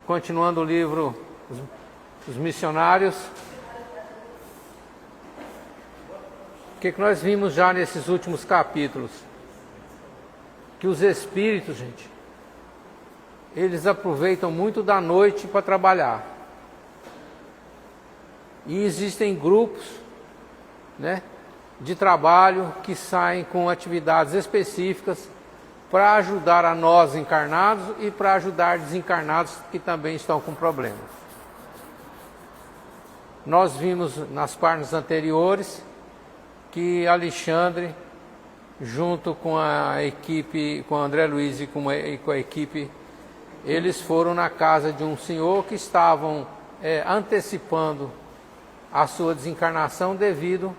continuando o livro Os Missionários. O que nós vimos já nesses últimos capítulos? Que os espíritos, gente, eles aproveitam muito da noite para trabalhar. E existem grupos, né, de trabalho que saem com atividades específicas para ajudar a nós encarnados e para ajudar desencarnados que também estão com problemas. Nós vimos nas páginas anteriores que Alexandre, junto com a equipe, com André Luiz e com a equipe, eles foram na casa de um senhor que estavam antecipando a sua desencarnação devido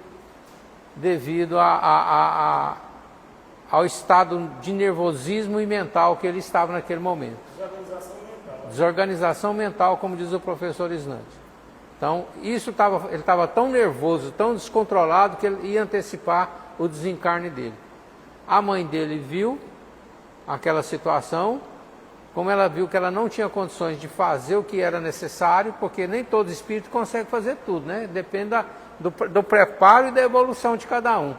ao estado de nervosismo e mental que ele estava naquele momento. Desorganização mental. Desorganização mental, como diz o professor Isnante. Então, ele estava tão nervoso, tão descontrolado, que ele ia antecipar o desencarne dele. A mãe dele viu aquela situação, como ela viu que ela não tinha condições de fazer o que era necessário, porque nem todo espírito consegue fazer tudo, né? Depende do preparo e da evolução de cada um.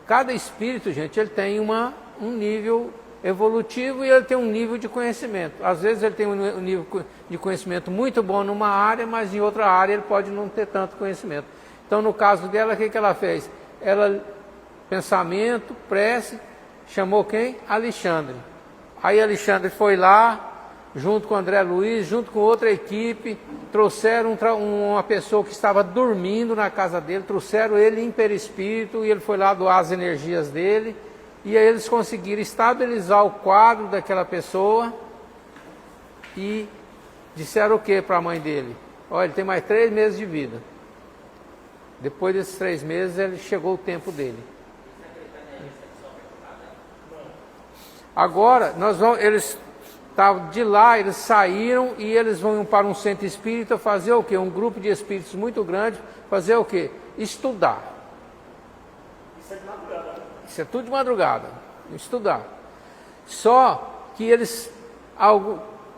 Cada espírito, gente, ele tem um nível evolutivo e ele tem um nível de conhecimento. Às vezes ele tem um nível de conhecimento muito bom numa área, mas em outra área ele pode não ter tanto conhecimento. Então, no caso dela, o que ela fez? Ela, pensamento, prece, chamou quem? Alexandre. Aí Alexandre foi lá, junto com André Luiz, junto com outra equipe, trouxeram uma pessoa que estava dormindo na casa dele, trouxeram ele em perispírito e ele foi lá doar as energias dele. E aí eles conseguiram estabilizar o quadro daquela pessoa e disseram o que para a mãe dele? Olha, ele tem mais 3 meses de vida. Depois desses 3 meses, chegou o tempo dele. Agora, eles estavam de lá, eles saíram e eles vão para um centro espírita fazer o quê? Um grupo de espíritos muito grande, fazer o quê? Estudar. Isso é de madrugada. Isso é tudo de madrugada, estudar. Só que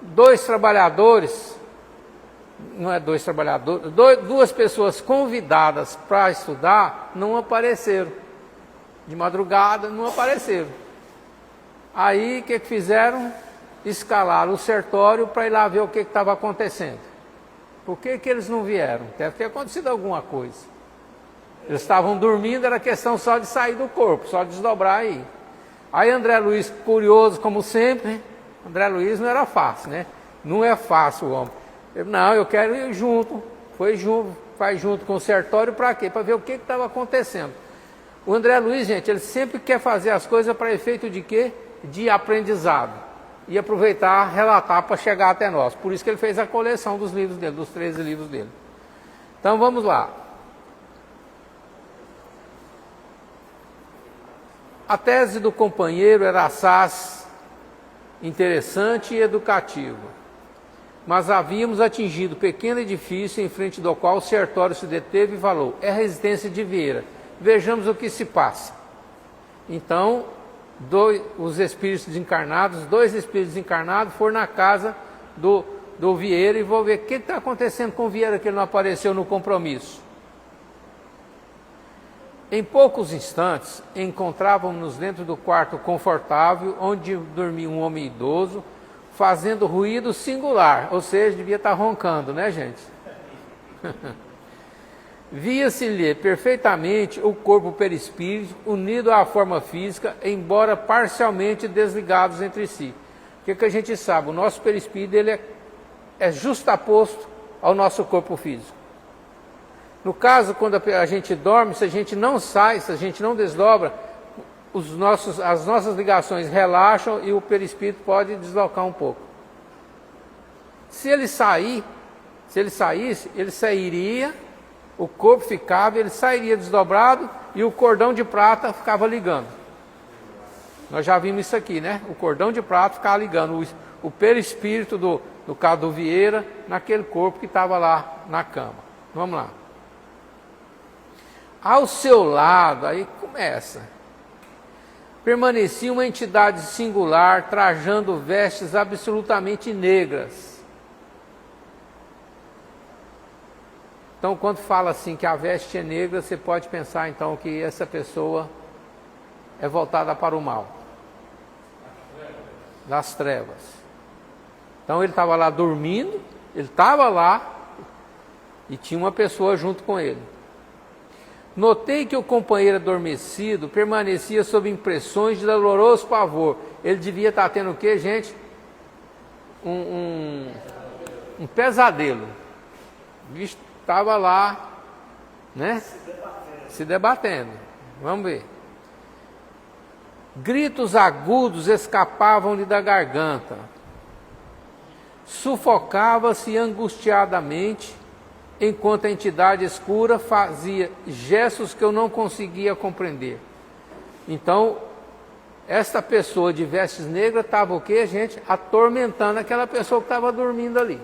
dois trabalhadores, não é dois trabalhadores, duas pessoas convidadas para estudar não apareceram. De madrugada não apareceram. Aí o que fizeram? Escalaram o sertório para ir lá ver o que estava acontecendo. Por que eles não vieram? Deve ter acontecido alguma coisa. Eles estavam dormindo, era questão só de sair do corpo, só de desdobrar aí. Aí André Luiz, curioso como sempre, André Luiz não era fácil, né? Não é fácil o homem. Não, eu quero ir junto. Vai junto com o sertório para quê? Para ver o que estava acontecendo. O André Luiz, gente, ele sempre quer fazer as coisas para efeito de quê? De aprendizado. E aproveitar, relatar para chegar até nós. Por isso que ele fez a coleção dos livros dele, dos 13 livros dele. Então vamos lá. A tese do companheiro era assaz interessante e educativa, mas havíamos atingido pequeno edifício em frente do qual o sertório se deteve e falou: é a residência de Vieira, vejamos o que se passa. Então, dois espíritos desencarnados foram na casa do Vieira e vão ver o que está acontecendo com o Vieira, que ele não apareceu no compromisso. Em poucos instantes, encontrávamos-nos dentro do quarto confortável, onde dormia um homem idoso, fazendo ruído singular, ou seja, devia estar roncando, né, gente? Via-se-lhe perfeitamente o corpo perispírito unido à forma física, embora parcialmente desligados entre si. O que a gente sabe? O nosso perispírito ele é justaposto ao nosso corpo físico. No caso, quando a gente dorme, se a gente não sai, se a gente não desdobra, as nossas ligações relaxam e o perispírito pode deslocar um pouco. Se ele saísse, ele sairia, o corpo ficava, ele sairia desdobrado e o cordão de prata ficava ligando. Nós já vimos isso aqui, né? O cordão de prata ficava ligando o perispírito do caso do Vieira naquele corpo que estava lá na cama. Vamos lá. Ao seu lado, aí começa, permanecia uma entidade singular, trajando vestes absolutamente negras. Então, quando fala assim que a veste é negra, você pode pensar então que essa pessoa é voltada para o mal, das trevas. Então ele estava lá dormindo, ele estava lá e tinha uma pessoa junto com ele. Notei que o companheiro adormecido permanecia sob impressões de doloroso pavor. Ele devia estar tendo o quê, gente? Um pesadelo. O bicho estava lá, né? Se debatendo. Vamos ver. Gritos agudos escapavam-lhe da garganta. Sufocava-se angustiadamente, enquanto a entidade escura fazia gestos que eu não conseguia compreender. Então, esta pessoa de vestes negras estava o quê, gente? Atormentando aquela pessoa que estava dormindo ali.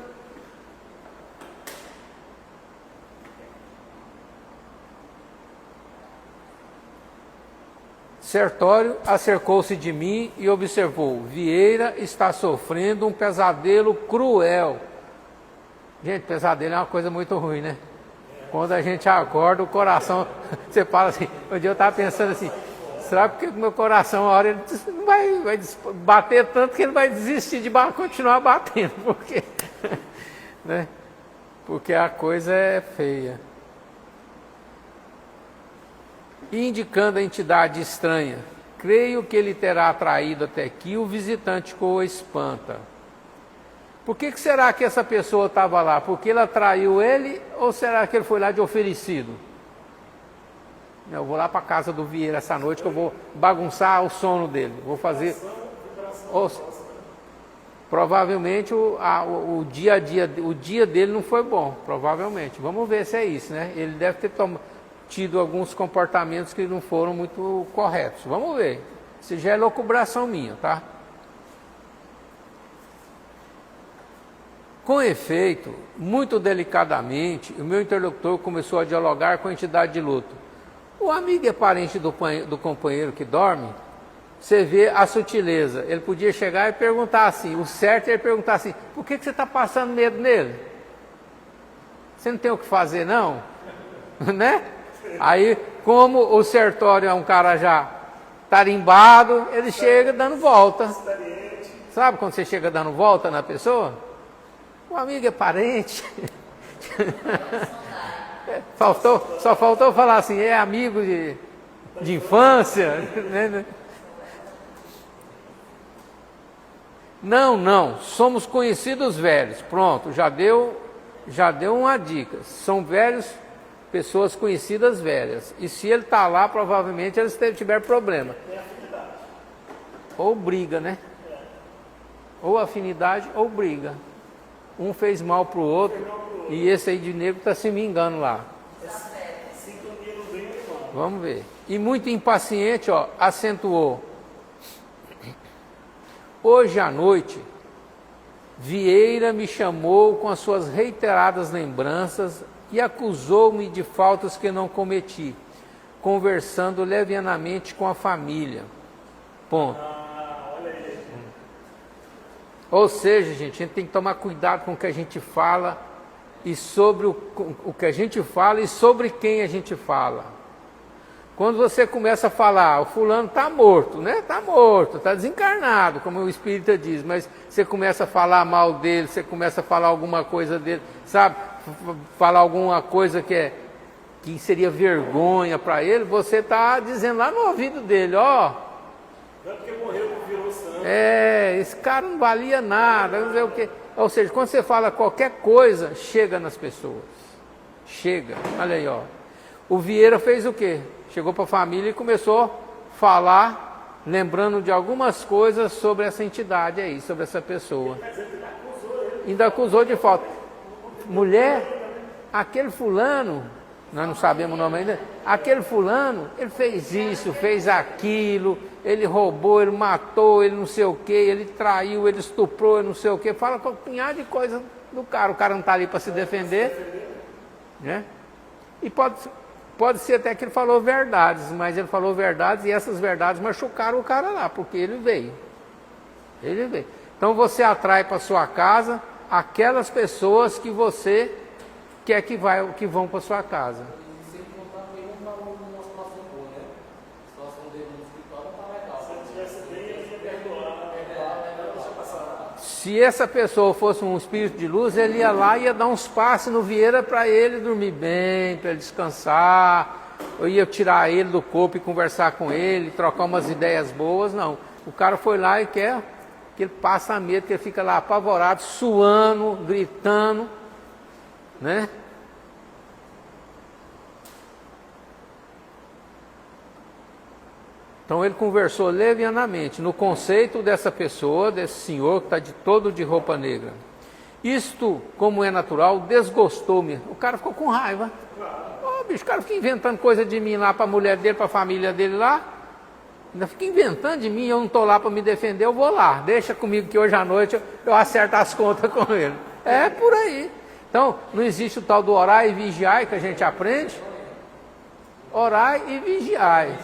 Sertório acercou-se de mim e observou: Vieira está sofrendo um pesadelo cruel. Gente, pesadelo é uma coisa muito ruim, né? Quando a gente acorda, o coração, você fala assim, um dia eu estava pensando assim, será porque o meu coração, uma hora, ele vai bater tanto que ele vai desistir de continuar batendo, porque, né? Porque a coisa é feia. Indicando a entidade estranha, creio que ele terá atraído até aqui o visitante com o espanta. Por que será que essa pessoa estava lá? Porque ele atraiu ele ou será que ele foi lá de oferecido? Eu vou lá para a casa do Vieira essa noite que eu vou bagunçar o sono dele. Vou fazer... Provavelmente o dia a dia, o dia dele não foi bom, provavelmente. Vamos ver se é isso, né? Ele deve ter tido alguns comportamentos que não foram muito corretos. Vamos ver. Isso já é locubração minha, tá? Com efeito, muito delicadamente, o meu interlocutor começou a dialogar com a entidade de luto. O amigo é parente do companheiro que dorme? Você vê a sutileza. Ele podia chegar e perguntar assim, o certo é ele perguntar assim, por que você está passando medo nele? Você não tem o que fazer não? Né? Aí, como o Sertório é um cara já tarimbado, ele chega dando volta. Sabe quando você chega dando volta na pessoa? O amigo é parente. Só faltou falar assim, é amigo de infância. Não, somos conhecidos velhos. Pronto, já deu uma dica. São velhos, pessoas conhecidas velhas. E se ele está lá, provavelmente eles tiveram problema. Ou briga, né? Ou afinidade ou briga. Um fez mal para o outro e esse aí de negro está se vingando lá. Vamos ver. E muito impaciente, ó, acentuou. Hoje à noite, Vieira me chamou com as suas reiteradas lembranças e acusou-me de faltas que não cometi, conversando levianamente com a família. Ponto. Ou seja, gente, a gente tem que tomar cuidado com o que a gente fala e sobre o que a gente fala e sobre quem a gente fala. Quando você começa a falar, o fulano está morto, né? Está morto, está desencarnado, como o Espírita diz, mas você começa a falar mal dele, você começa a falar alguma coisa dele, sabe? Falar alguma coisa que seria vergonha para ele, você está dizendo lá no ouvido dele, ó. Tanto que morreu, virou santo. Esse cara não valia nada, não sei o quê. Ou seja, quando você fala qualquer coisa, chega nas pessoas. Chega, olha aí, ó. O Vieira fez o quê? Chegou para a família e começou a falar, lembrando de algumas coisas sobre essa entidade aí, sobre essa pessoa. Ainda acusou de falta. Mulher, aquele fulano, nós não sabemos o nome ainda, aquele fulano, ele fez isso, fez aquilo, ele roubou, ele matou, ele não sei o que, ele traiu, ele estuprou, ele não sei o que, fala com um punhado de coisa do cara, o cara não está ali para se defender, né? E pode ser até que ele falou verdades, mas ele falou verdades e essas verdades machucaram o cara lá, porque ele veio. Ele veio. Então você atrai para sua casa aquelas pessoas que você quer que vão para sua casa. Sem contar que ele não está numa situação boa, né? A situação dele no escritório não está legal. Se ele tivesse bem, ele ia perdoar. Melhor deixar passar. Se essa pessoa fosse um espírito de luz, ele ia lá e ia dar uns passes no Vieira para ele dormir bem, para ele descansar. Eu ia tirar ele do corpo e conversar com ele, trocar umas ideias boas. Não, o cara foi lá e quer que ele passa medo, que ele fica lá apavorado, suando, gritando, né? Então ele conversou levianamente no conceito dessa pessoa, desse senhor que está todo de roupa negra. Isto, como é natural, desgostou-me. O cara ficou com raiva. Ô, bicho, o cara fica inventando coisa de mim lá para a mulher dele, para a família dele lá. Ainda fica inventando de mim, eu não estou lá para me defender, eu vou lá. Deixa comigo que hoje à noite eu acerto as contas com ele. É por aí. Então, não existe o tal do orar e vigiar que a gente aprende. Orai e vigiai.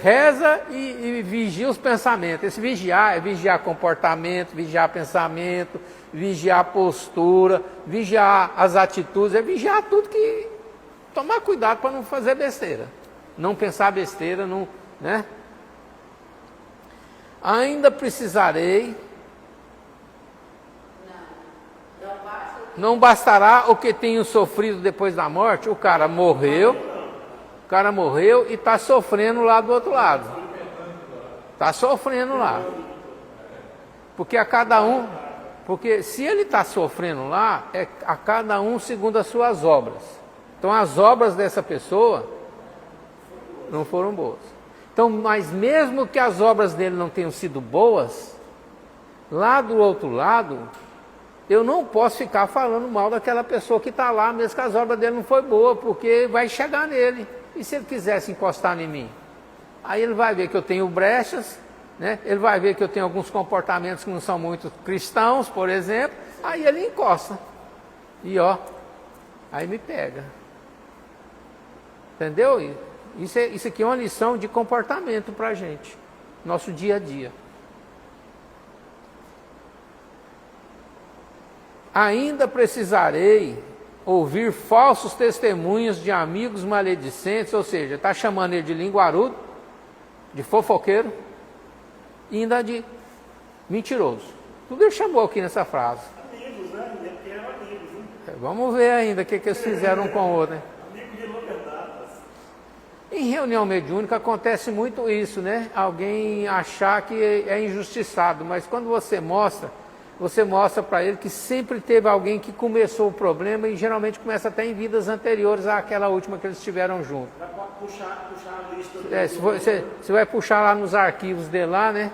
Reza e vigia os pensamentos. Esse vigiar é vigiar comportamento, vigiar pensamento, vigiar postura, vigiar as atitudes, é vigiar tudo que... Tomar cuidado para não fazer besteira. Não pensar besteira, não, né? Ainda precisarei... Não bastará o que tenho sofrido depois da morte? O cara morreu e está sofrendo lá do outro lado. Está sofrendo lá. Porque a cada um... Porque se ele está sofrendo lá, é a cada um segundo as suas obras. Então as obras dessa pessoa não foram boas. Então, mas mesmo que as obras dele não tenham sido boas, lá do outro lado, eu não posso ficar falando mal daquela pessoa que está lá, mesmo que as obras dele não foi boa, porque vai chegar nele. E se ele quisesse encostar em mim? Aí ele vai ver que eu tenho brechas, né? Ele vai ver que eu tenho alguns comportamentos que não são muito cristãos, por exemplo, aí ele encosta. E ó, aí me pega. Entendeu? Isso aqui é uma lição de comportamento para a gente, nosso dia a dia. Ainda precisarei ouvir falsos testemunhos de amigos maledicentes, ou seja, está chamando ele de linguarudo, de fofoqueiro, e ainda de mentiroso. Tudo ele chamou aqui nessa frase. Amigos, né? Porque eram amigos, né? Vamos ver ainda o que eles fizeram um com o outro, né? Amigo de longa data. Em reunião mediúnica acontece muito isso, né? Alguém achar que é injustiçado, mas quando você mostra para ele que sempre teve alguém que começou o problema e geralmente começa até em vidas anteriores àquela última que eles estiveram juntos. Dá para puxar a lista do... Você vai puxar lá nos arquivos dele lá, né?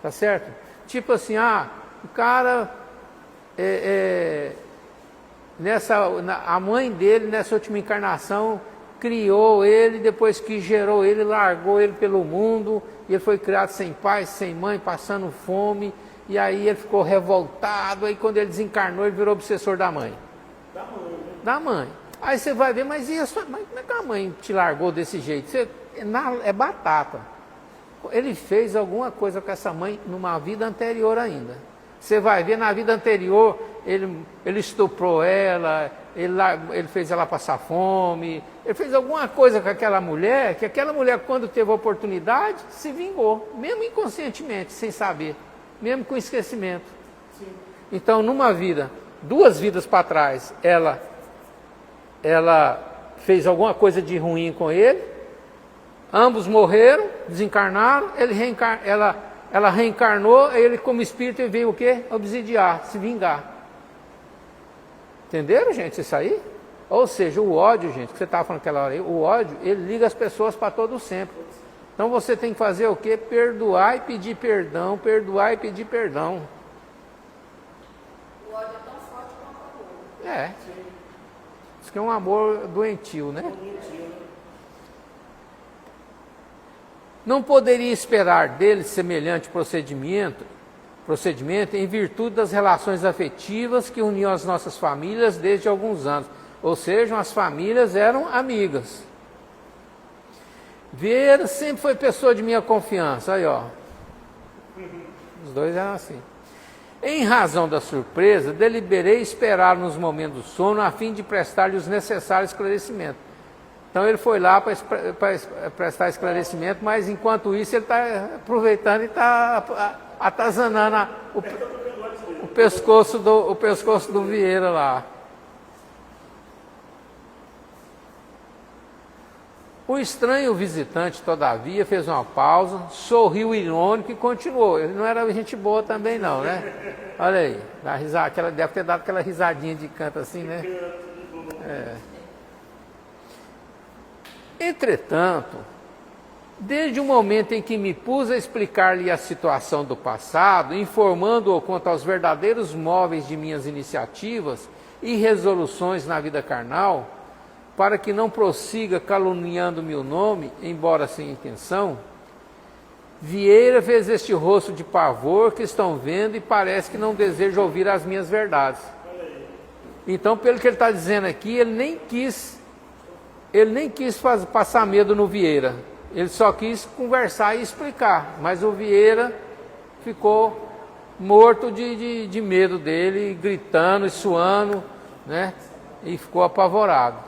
Tá certo? Tipo assim, o cara... a mãe dele, nessa última encarnação, criou ele, depois que gerou ele, largou ele pelo mundo, e ele foi criado sem pai, sem mãe, passando fome, e aí ele ficou revoltado, aí quando ele desencarnou, ele virou obsessor da mãe. Da mãe, né? Da mãe. Aí você vai ver, mas e a sua mãe? Como é que a mãe te largou desse jeito? É batata. Ele fez alguma coisa com essa mãe numa vida anterior ainda. Você vai ver, na vida anterior, ele estuprou ela, ele fez ela passar fome, ele fez alguma coisa com aquela mulher, que aquela mulher, quando teve a oportunidade, se vingou, mesmo inconscientemente, sem saber, mesmo com esquecimento. Sim. Então, numa vida, 2 vidas para trás, ela fez alguma coisa de ruim com ele, ambos morreram, desencarnaram, ela reencarnou, ele como espírito veio o quê? Obsidiar, se vingar. Entenderam, gente, isso aí? Ou seja, o ódio, gente, que você estava falando aquela hora aí, o ódio, ele liga as pessoas para todo sempre. Então você tem que fazer o quê? Perdoar e pedir perdão, perdoar e pedir perdão. O ódio é tão forte quanto o amor. É. Isso que é um amor doentio, né? Não poderia esperar dele semelhante procedimento em virtude das relações afetivas que uniam as nossas famílias desde alguns anos. Ou seja, as famílias eram amigas. Vieira sempre foi pessoa de minha confiança. Aí, ó. Os dois eram assim. Em razão da surpresa, deliberei esperar nos momentos do sono a fim de prestar-lhe os necessários esclarecimentos. Então ele foi lá para prestar esclarecimento, mas enquanto isso ele está aproveitando e está atazanando o pescoço do Vieira lá. O estranho visitante, todavia, fez uma pausa, sorriu irônico e continuou. Ele não era gente boa também não, né? Olha aí, deve ter dado aquela risadinha de canto assim, né? Entretanto, desde o momento em que me pus a explicar-lhe a situação do passado, informando-o quanto aos verdadeiros móveis de minhas iniciativas e resoluções na vida carnal, para que não prossiga caluniando meu nome, embora sem intenção, Vieira fez este rosto de pavor que estão vendo e parece que não deseja ouvir as minhas verdades. Então, pelo que ele está dizendo aqui, ele nem quis passar medo no Vieira. Ele só quis conversar e explicar, mas o Vieira ficou morto de medo dele, gritando e suando, né? E ficou apavorado.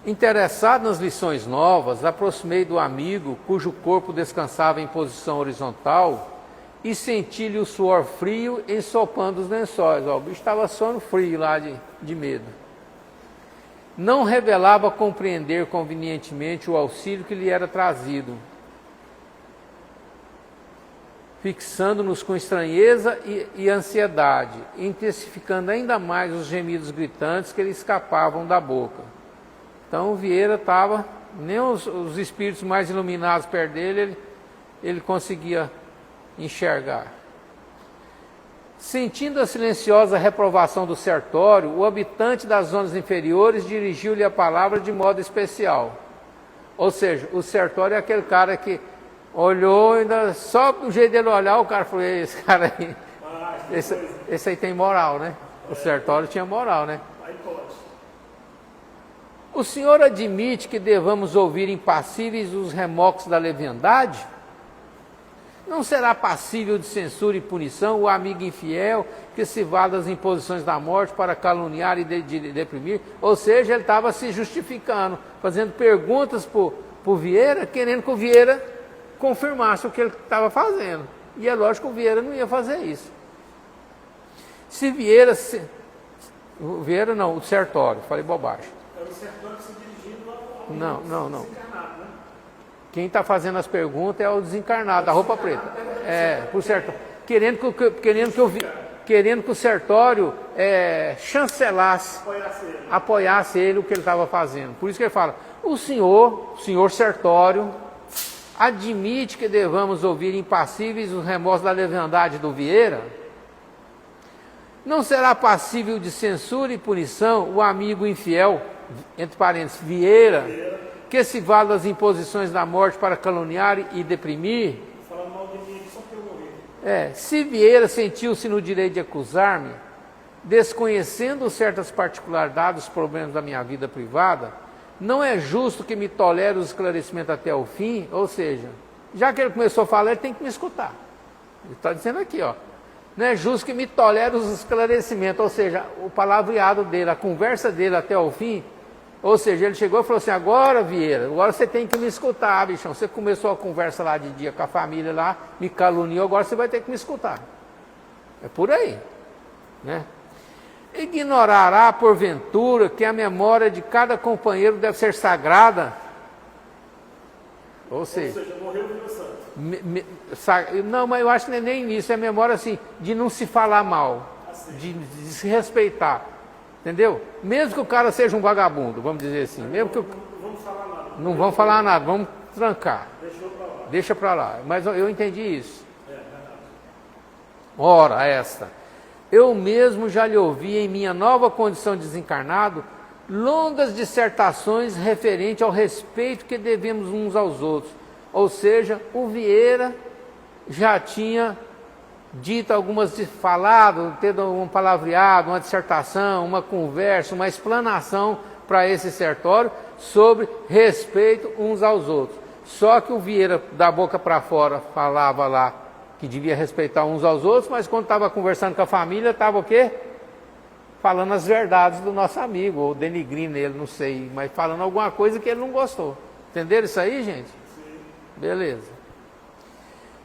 Interessado nas lições novas, aproximei do amigo, cujo corpo descansava em posição horizontal, e senti-lhe o suor frio ensopando os lençóis. O bicho estava sono frio lá de medo. Não revelava compreender convenientemente o auxílio que lhe era trazido, fixando-nos com estranheza e ansiedade, intensificando ainda mais os gemidos gritantes que lhe escapavam da boca. Então o Vieira estava, nem os espíritos mais iluminados perto dele, ele conseguia enxergar. Sentindo a silenciosa reprovação do sertório, o habitante das zonas inferiores dirigiu-lhe a palavra de modo especial. Ou seja, o sertório é aquele cara que olhou, ainda só do jeito dele olhar, o cara falou: esse cara aí, esse aí tem moral, né? O sertório tinha moral, né? O senhor admite que devamos ouvir impassíveis os remorsos da leviandade? Não será passível de censura e punição o amigo infiel que se vale das imposições da morte para caluniar e deprimir? Ou seja, ele estava se justificando, fazendo perguntas para o Vieira, querendo que o Vieira confirmasse o que ele estava fazendo. E é lógico que o Vieira não ia fazer isso. Se Vieira... O Vieira não, o Sertório, falei bobagem. Era o sertório se dirigindo ao Não. desencarnado, né? Quem está fazendo as perguntas é o desencarnado, da roupa preta. Por certo. Querendo que o Sertório chancelasse, apoiasse ele o que ele estava fazendo. Por isso que ele fala: o senhor Sertório, admite que devamos ouvir impassíveis os remorsos da leviandade do Vieira? Não será passível de censura e punição o amigo infiel, entre parênteses, Vieira, que se vale das imposições da morte para caluniar e deprimir? Falando mal de mim, só que eu morri. Se Vieira sentiu-se no direito de acusar-me, desconhecendo certas particularidades dos problemas da minha vida privada, não é justo que me tolere os esclarecimentos até o fim? Ou seja, já que ele começou a falar, ele tem que me escutar. Ele está dizendo aqui, ó. Não é justo que me tolere os esclarecimentos, ou seja, o palavreado dele, a conversa dele até o fim. Ou seja, ele chegou e falou assim: agora, Vieira, agora você tem que me escutar, bichão. Você começou a conversa lá de dia com a família lá, me caluniou, agora você vai ter que me escutar. É por aí, né? Ignorará, porventura, que a memória de cada companheiro deve ser sagrada? Ou seja, morreu o santo. Não, mas eu acho que não é nem isso, é memória assim, de não se falar mal, de se respeitar. Entendeu? Mesmo que o cara seja um vagabundo, vamos dizer assim. Mesmo que não vamos falar nada, vamos trancar. Deixa para lá. Mas eu entendi isso. Ora, eu mesmo já lhe ouvi em minha nova condição de desencarnado longas dissertações referentes ao respeito que devemos uns aos outros. Ou seja, o Vieira já tinha dito falado, tendo um palavreado, uma dissertação, uma conversa, uma explanação para esse sertório sobre respeito uns aos outros. Só que o Vieira, da boca para fora, falava lá que devia respeitar uns aos outros, mas quando estava conversando com a família, estava o quê? Falando as verdades do nosso amigo, ou denigrindo ele, não sei, mas falando alguma coisa que ele não gostou. Entenderam isso aí, gente? Sim. Beleza.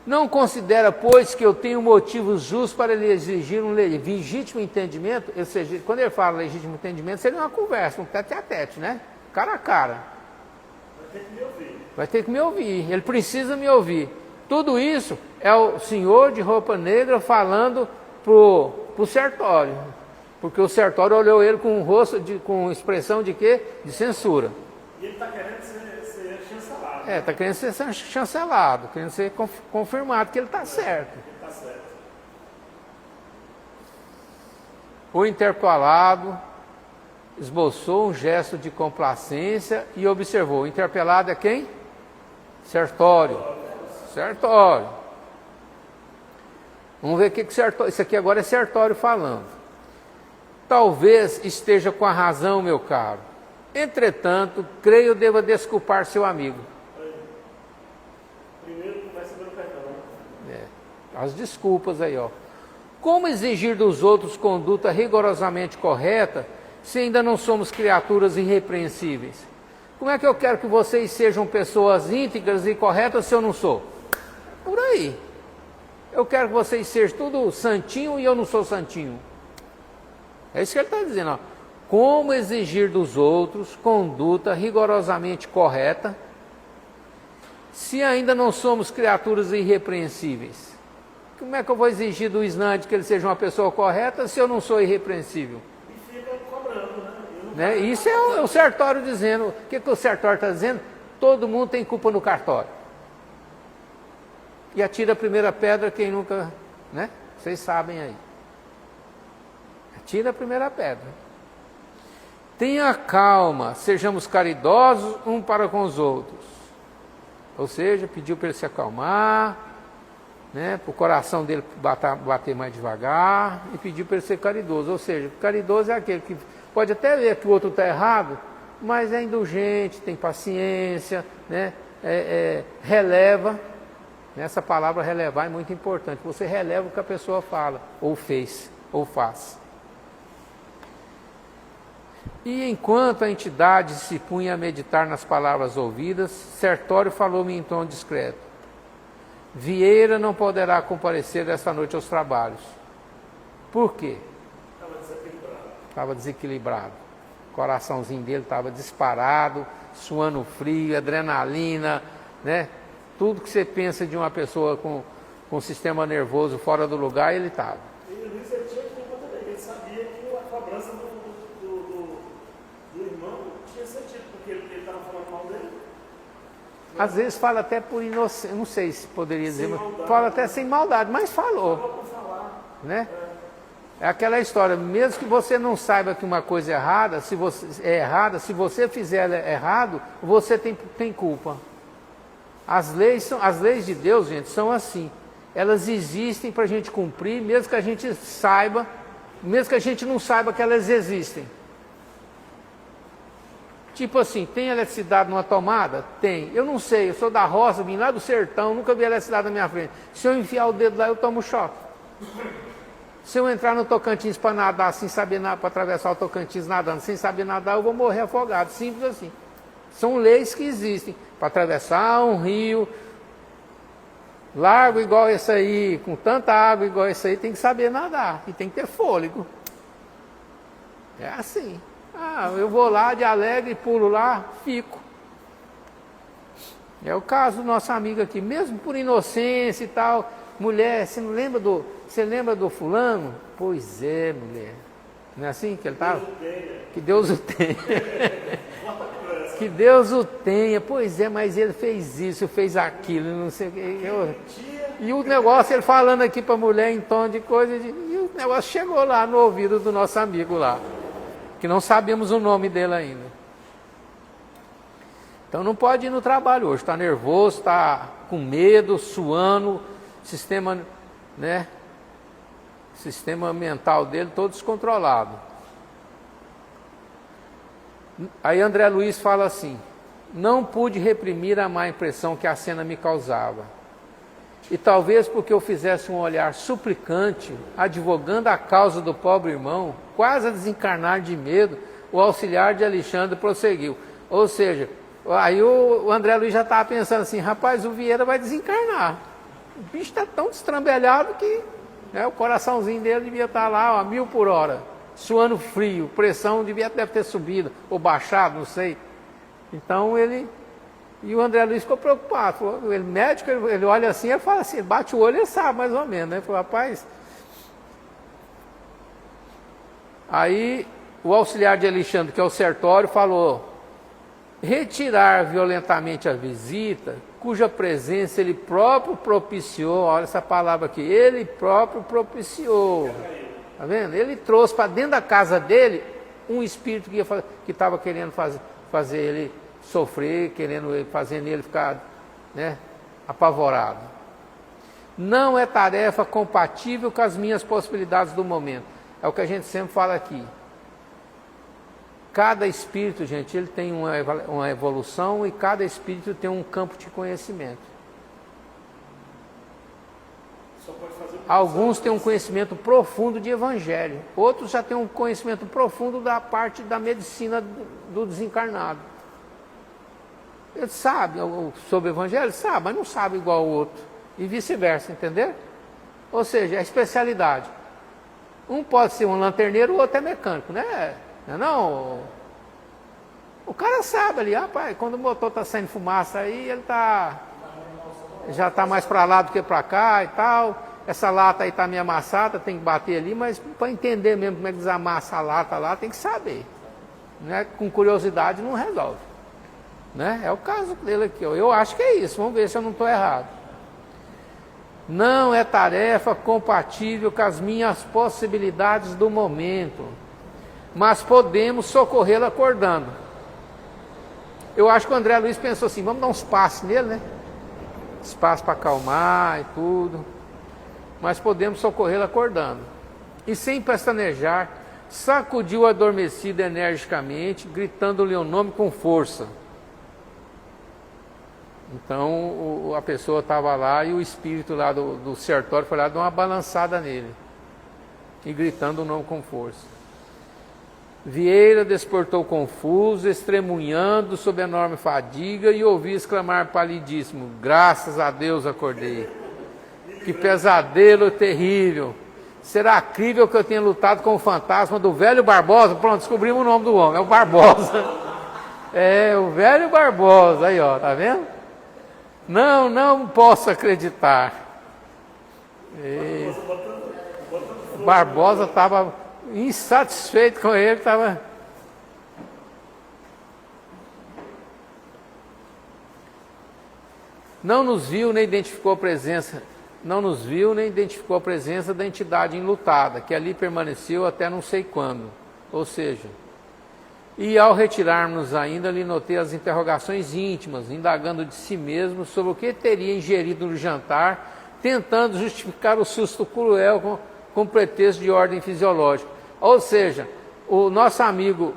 Não considera, pois, que eu tenho motivos justos para lhe exigir um legítimo entendimento? Ou seja, quando ele fala legítimo entendimento, seria uma conversa, um tete a tete, né? Cara a cara. Vai ter que me ouvir. Vai ter que me ouvir, ele precisa me ouvir. Tudo isso é o senhor de roupa negra falando pro Sertório. Porque o Sertório olhou ele com um rosto, com expressão de quê? De censura. E ele está querendo ser chancelado. Está querendo ser chancelado, querendo ser confirmado que ele está certo. Ele está certo. O interpelado esboçou um gesto de complacência e observou. O interpelado é quem? Sertório. Sertório. Vamos ver o que Sertório... Isso aqui agora é Sertório falando. Talvez esteja com a razão, meu caro. Entretanto, creio deva desculpar seu amigo. Primeiro começa pelo perdão. As desculpas aí, ó. Como exigir dos outros conduta rigorosamente correta, se ainda não somos criaturas irrepreensíveis? Como é que eu quero que vocês sejam pessoas íntegras e corretas se eu não sou? Por aí. Eu quero que vocês sejam tudo santinho e eu não sou santinho. É isso que ele está dizendo, ó. Como exigir dos outros conduta rigorosamente correta, se ainda não somos criaturas irrepreensíveis? Como é que eu vou exigir do Isnande que ele seja uma pessoa correta se eu não sou irrepreensível? E fica cobrando, Né? Isso é o Sertório dizendo. O que o Sertório está dizendo? Todo mundo tem culpa no cartório. E atira a primeira pedra quem nunca... Né? Vocês sabem aí. Atira a primeira pedra. Tenha calma, sejamos caridosos um para com os outros. Ou seja, pediu para ele se acalmar, né, para o coração dele bater mais devagar, e pediu para ele ser caridoso. Ou seja, caridoso é aquele que pode até ver que o outro está errado, mas é indulgente, tem paciência, né, releva. Essa palavra relevar é muito importante. Você releva o que a pessoa fala, ou fez, ou faz. E enquanto a entidade se punha a meditar nas palavras ouvidas, Sertório falou-me em tom discreto. Vieira não poderá comparecer esta noite aos trabalhos. Por quê? Estava desequilibrado. O coraçãozinho dele estava disparado, suando frio, adrenalina, né? Tudo que você pensa de uma pessoa com o sistema nervoso fora do lugar, ele estava. E o Luiz, ele tinha culpa também. Ele sabia que a cobrança do irmão tinha sentido, porque ele estava falando mal dele. Às vezes fala até por inocência, não sei se poderia dizer, mas maldade, fala até sem maldade, mas falou. Por falar. Né? É aquela história, mesmo que você não saiba que uma coisa é errada, se você fizer ela errado, você tem culpa. As leis de Deus, gente, são assim. Elas existem para a gente cumprir, mesmo que a gente saiba, mesmo que a gente não saiba que elas existem. Tipo assim, tem eletricidade numa tomada? Tem. Eu não sei, eu sou da roça, vim lá do sertão, nunca vi eletricidade na minha frente. Se eu enfiar o dedo lá, eu tomo choque. Se eu entrar no Tocantins para nadar, sem saber nada, para atravessar o Tocantins nadando, sem saber nadar, eu vou morrer afogado. Simples assim. São leis que existem. Para atravessar um rio, largo igual esse aí, com tanta água igual esse aí, tem que saber nadar. E tem que ter fôlego. É assim. Ah, eu vou lá de alegre, pulo lá, fico. É o caso do nosso amigo aqui, mesmo por inocência e tal. Mulher, você lembra do fulano? Pois é, mulher. Não é assim que ele estava? Que Deus o tenha. Que Deus o tenha. Pois é, mas ele fez isso, fez aquilo, não sei o que. E o negócio, ele falando aqui para a mulher em tom de coisa, e o negócio chegou lá no ouvido do nosso amigo lá, que não sabemos o nome dele ainda. Então não pode ir no trabalho hoje, está nervoso, está com medo, suando, sistema, né? Sistema mental dele todo descontrolado. Aí André Luiz fala assim, Não pude reprimir a má impressão que a cena me causava. E talvez porque eu fizesse um olhar suplicante, advogando a causa do pobre irmão, quase a desencarnar de medo, o auxiliar de Alexandre prosseguiu. Ou seja, aí o André Luiz já estava pensando assim, rapaz, o Vieira vai desencarnar. O bicho está tão destrambelhado que, né, o coraçãozinho dele devia estar lá a 1000 por hora, suando frio, pressão deve ter subido, ou baixado, não sei. Então ele... E o André Luiz ficou preocupado. Falou, ele médico, ele olha assim, ele fala assim, bate o olho, ele sabe mais ou menos, né? Ele falou, rapaz... Aí o auxiliar de Alexandre, que é o Sertório, falou, retirar violentamente a visita, cuja presença ele próprio propiciou, olha essa palavra aqui, ele próprio propiciou. Tá vendo? Ele trouxe para dentro da casa dele um espírito que estava querendo fazer ele sofrer, fazendo ele ficar, né, apavorado. Não é tarefa compatível com as minhas possibilidades do momento. É o que a gente sempre fala aqui. Cada espírito, gente, ele tem uma evolução e cada espírito tem um campo de conhecimento. Alguns têm um conhecimento profundo de evangelho, outros já têm um conhecimento profundo da parte da medicina do desencarnado. Ele sabe sobre o evangelho? Sabe, mas não sabe igual o outro. E vice-versa, entendeu? Ou seja, a especialidade. Um pode ser um lanterneiro, o outro é mecânico, né? Não, o cara sabe ali, rapaz, quando o motor está saindo fumaça aí, ele já está mais para lá do que para cá e tal. Essa lata aí está meio amassada, tem que bater ali, mas para entender mesmo como é que desamassa a lata lá, tem que saber. Né? Com curiosidade não resolve. Né? É o caso dele aqui, ó. Eu acho que é isso, vamos ver se eu não estou errado. Não é tarefa compatível com as minhas possibilidades do momento, mas podemos socorrê-lo acordando. Eu acho que o André Luiz pensou assim, vamos dar um espaço nele, né? Espaço para acalmar e tudo, mas podemos socorrê-lo acordando. E sem pestanejar, sacudiu o adormecido energicamente, gritando-lhe o nome com força. Então a pessoa estava lá e o espírito lá do Sertório foi lá dar uma balançada nele e gritando o nome com força. Vieira despertou confuso, estremunhando sob enorme fadiga e ouvi exclamar palidíssimo, graças a Deus acordei. Que pesadelo terrível. Será crível que eu tenha lutado com o fantasma do velho Barbosa? Pronto, descobrimos o nome do homem, é o Barbosa. É, o velho Barbosa, aí ó, tá vendo? Não posso acreditar. O Barbosa estava insatisfeito com ele, estava... Não nos viu nem identificou a presença da entidade enlutada, que ali permaneceu até não sei quando. Ou seja, e ao retirarmos ainda, lhe notei as interrogações íntimas, indagando de si mesmo sobre o que teria ingerido no jantar, tentando justificar o susto cruel com pretexto de ordem fisiológica. Ou seja, o nosso amigo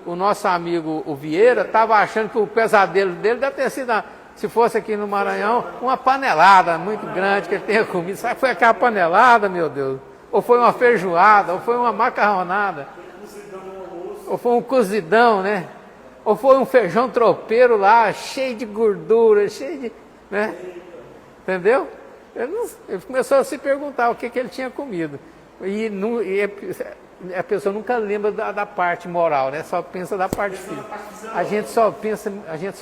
o Vieira estava achando que o pesadelo dele deve ter sido, se fosse aqui no Maranhão, uma panelada muito grande que ele tenha comido. Sabe, foi aquela panelada, meu Deus? Ou foi uma feijoada, ou foi uma macarronada, ou foi um cozidão, né? Ou foi um feijão tropeiro lá, cheio de gordura, cheio de... né? Entendeu? Ele começou a se perguntar o que ele tinha comido. E a pessoa nunca lembra da parte moral, né? Só pensa da parte física. A gente só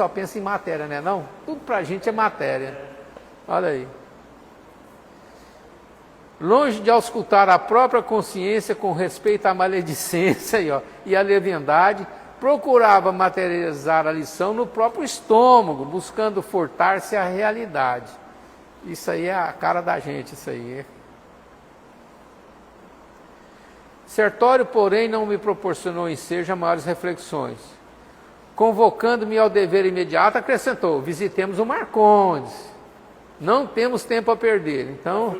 pensa em matéria, né? Não? Tudo pra gente é matéria. Olha aí. Longe de auscultar a própria consciência com respeito à maledicência e à leviandade, procurava materializar a lição no próprio estômago, buscando furtar-se à realidade. Isso aí é a cara da gente, isso aí. Sertório, porém, não me proporcionou ensejo a maiores reflexões. Convocando-me ao dever imediato, acrescentou, visitemos o Marcondes. Não temos tempo a perder. Então,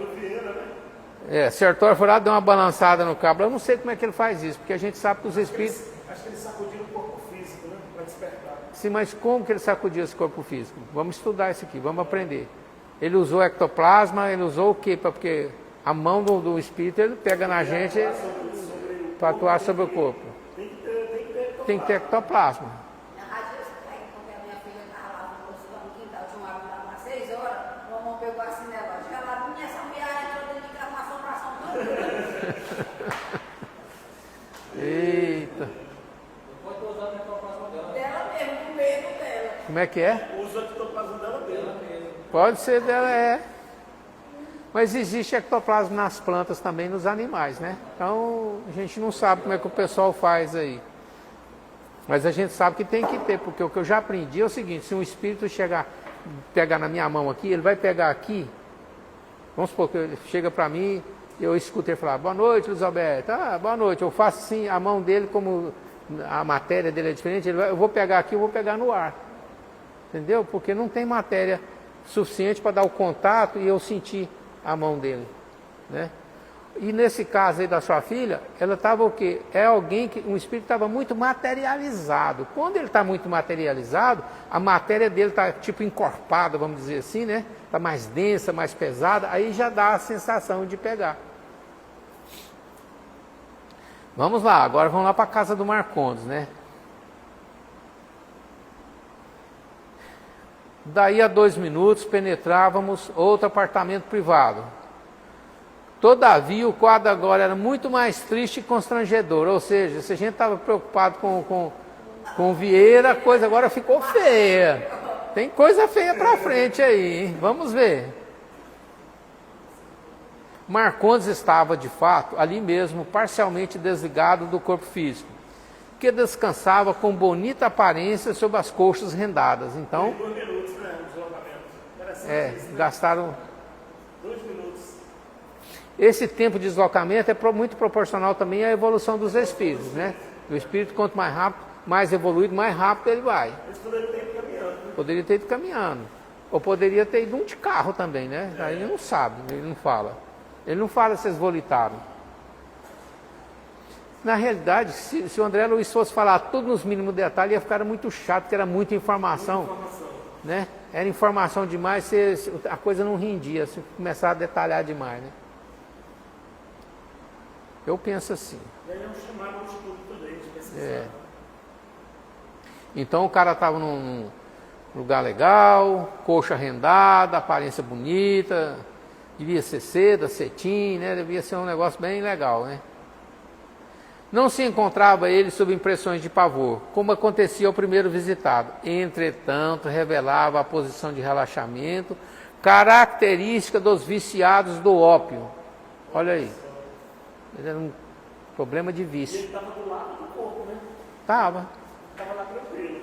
Sertório foi lá, deu uma balançada no cabra. Eu não sei como é que ele faz isso, porque a gente sabe que os espíritos... Acho que ele sacudiu o corpo físico, né? Para despertar. Sim, mas como que ele sacudiu esse corpo físico? Vamos estudar isso aqui, vamos aprender. Ele usou ectoplasma, ele usou o quê? Porque a mão do espírito ele pega na gente para atuar sobre o corpo. Tem que ter ectoplasma. Na rádio, aí, quando a minha filha estava lá no quintal, tinha uma hora umas 6 horas, o mamão pegou assim negócio. Ela vinha, essa mulher entrou dentro de casa, uma assombração toda. Eita. Pode usar a ectoplasma dela. Dela mesmo, com medo dela. Como é que é? Usa a ectoplasma dela mesmo. Pode ser dela, é. Mas existe ectoplasma nas plantas também, nos animais, né? Então, a gente não sabe como é que o pessoal faz aí. Mas a gente sabe que tem que ter, porque o que eu já aprendi é o seguinte, se um espírito pegar na minha mão aqui, ele vai pegar aqui, vamos supor que ele chega para mim, eu escuto ele falar, boa noite, Luiz Alberto, boa noite, eu faço assim, a mão dele, como a matéria dele é diferente, eu vou pegar aqui, eu vou pegar no ar, entendeu? Porque não tem matéria suficiente para dar o contato e eu sentir a mão dele, né? E nesse caso aí da sua filha, ela estava o quê? É alguém que, um espírito estava muito materializado. Quando ele está muito materializado, a matéria dele está tipo encorpada, vamos dizer assim, né? Está mais densa, mais pesada, aí já dá a sensação de pegar. Vamos lá, agora vamos lá para a casa do Marcondes, né? Daí a 2 minutos penetrávamos outro apartamento privado. Todavia, o quadro agora era muito mais triste e constrangedor. Ou seja, se a gente estava preocupado com Vieira, a coisa agora ficou feia. Tem coisa feia para frente aí, hein? Vamos ver. Marcondes estava, de fato, ali mesmo, parcialmente desligado do corpo físico, que descansava com bonita aparência sobre as coxas rendadas. Então, 2 minutos, né? O deslocamento. gastaram... 2 minutos. Esse tempo de deslocamento é muito proporcional também à evolução dos espíritos, né? O espírito, quanto mais rápido, mais evoluído, mais rápido ele vai. Eles poderiam ter ido caminhando. Poderia ter ido caminhando. Ou poderia ter ido de carro também, né? Aí ele não sabe, ele não fala. Ele não fala se eles volitaram. Na realidade, se o André Luiz fosse falar tudo nos mínimos detalhes, ia ficar muito chato, porque era muita informação. Né? Era informação demais, a coisa não rendia, se começar a detalhar demais, né? Eu penso assim. E aí é um chamado de estudo também, de pesquisar. Então o cara estava num lugar legal, coxa rendada, aparência bonita, devia ser seda, cetim, né? Devia ser um negócio bem legal, né? Não se encontrava ele sob impressões de pavor, como acontecia ao primeiro visitado. Entretanto, revelava a posição de relaxamento, característica dos viciados do ópio. Olha aí. Ele era um problema de vício. Ele estava do lado do corpo, né? Estava. Estava lá tranquilo.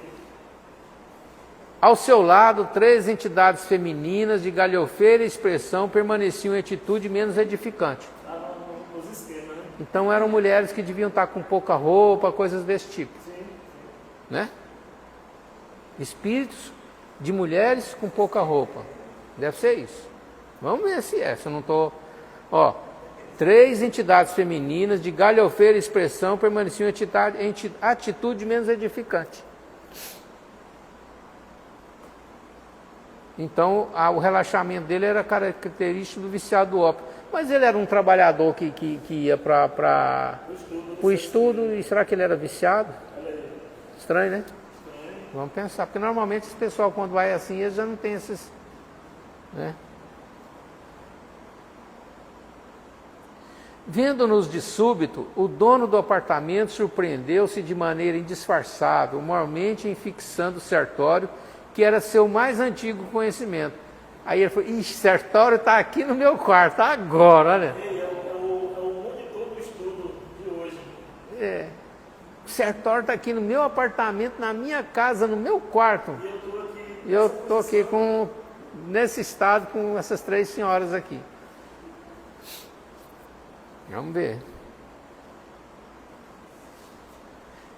Ao seu lado, 3 entidades femininas de galhofeira e expressão permaneciam em atitude menos edificante. Estava nos esquemas, né? Então eram mulheres que deviam estar com pouca roupa, coisas desse tipo. Sim. Né? Espíritos de mulheres com pouca roupa. Deve ser isso. Vamos ver se é. Se eu não estou... Ó, 3 entidades femininas de galhofeira e expressão permaneciam em atitude menos edificante. Então, o relaxamento dele era característico do viciado do ópio. Mas ele era um trabalhador que ia para o estudo, e será que ele era viciado? Estranho, né? Vamos pensar, porque normalmente esse pessoal, quando vai assim, eles já não tem esses... Né? Vendo-nos de súbito, o dono do apartamento surpreendeu-se de maneira indisfarçável, mormente fixando o Sertório, que era seu mais antigo conhecimento. Aí ele falou, ixi, Sertório está aqui no meu quarto, agora, olha. Ele é o monitor do estudo de hoje. O Sertório está aqui no meu apartamento, na minha casa, no meu quarto. E eu estou aqui. E eu estou aqui nesse estado com essas 3 senhoras aqui. Vamos ver.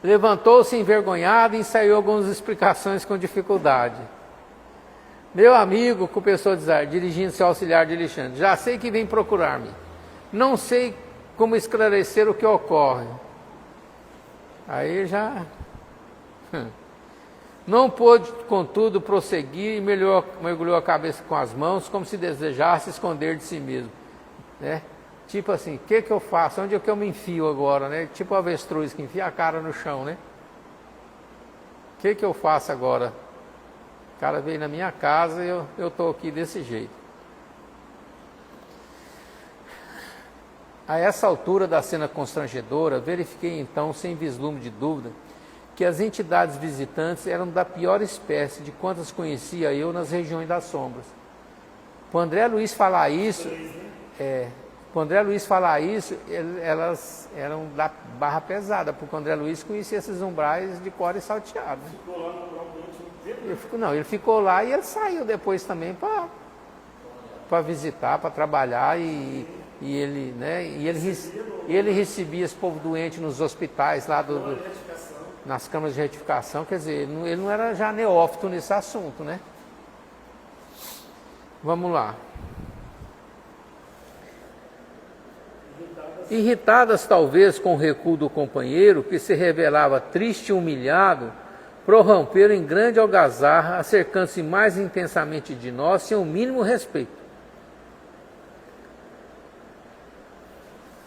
Levantou-se envergonhado e ensaiou algumas explicações com dificuldade. Meu amigo, começou a dizer, dirigindo-se ao auxiliar de Alexandre, já sei que vem procurar-me. Não sei como esclarecer o que ocorre. Aí já... Não pôde, contudo, prosseguir e mergulhou a cabeça com as mãos, como se desejasse esconder de si mesmo. Né? Tipo assim, o que eu faço? Onde é que eu me enfio agora? Né? Tipo o avestruz que enfia a cara no chão. Né? O que eu faço agora? O cara veio na minha casa e eu estou aqui desse jeito. A essa altura da cena constrangedora, verifiquei então, sem vislumbre de dúvida, que as entidades visitantes eram da pior espécie de quantas conhecia eu nas regiões das sombras. Para o André Luiz falar isso, elas eram da barra pesada, porque o André Luiz conhecia esses umbrais de cor e salteado. Né? Ficou lá no umbral durante um tempo? Ele ficou lá e ele saiu depois também para visitar, para trabalhar e ele, né, ele recebia esse povo doente nos hospitais lá nas câmaras de retificação, quer dizer, ele não era já neófito nesse assunto, né? Vamos lá. Irritadas talvez com o recuo do companheiro, que se revelava triste e humilhado, prorromperam em grande algazarra, acercando-se mais intensamente de nós, sem o mínimo respeito.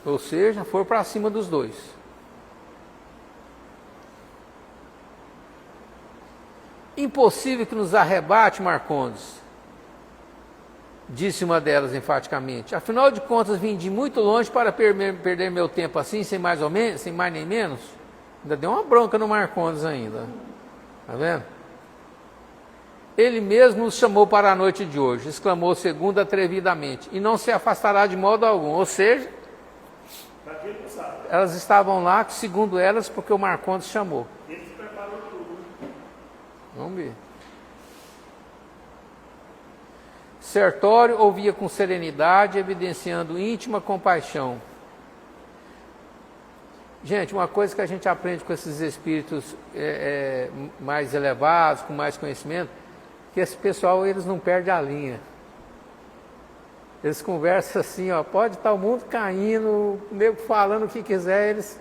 Ou seja, foram para cima dos dois. Impossível que nos arrebate, Marcondes, disse uma delas enfaticamente. Afinal de contas, vim de muito longe para perder meu tempo assim, sem mais nem menos. Ainda deu uma bronca no Marcondes ainda. Está vendo? Ele mesmo nos chamou para a noite de hoje, exclamou o segundo atrevidamente, e não se afastará de modo algum. Ou seja, elas estavam lá, segundo elas, porque o Marcondes chamou. Ele se preparou tudo. Vamos ver. Sertório ouvia com serenidade, evidenciando íntima compaixão. Gente, uma coisa que a gente aprende com esses espíritos mais elevados, com mais conhecimento, que esse pessoal, eles não perdem a linha. Eles conversam assim, ó, pode estar o mundo caindo, o nego falando o que quiser, eles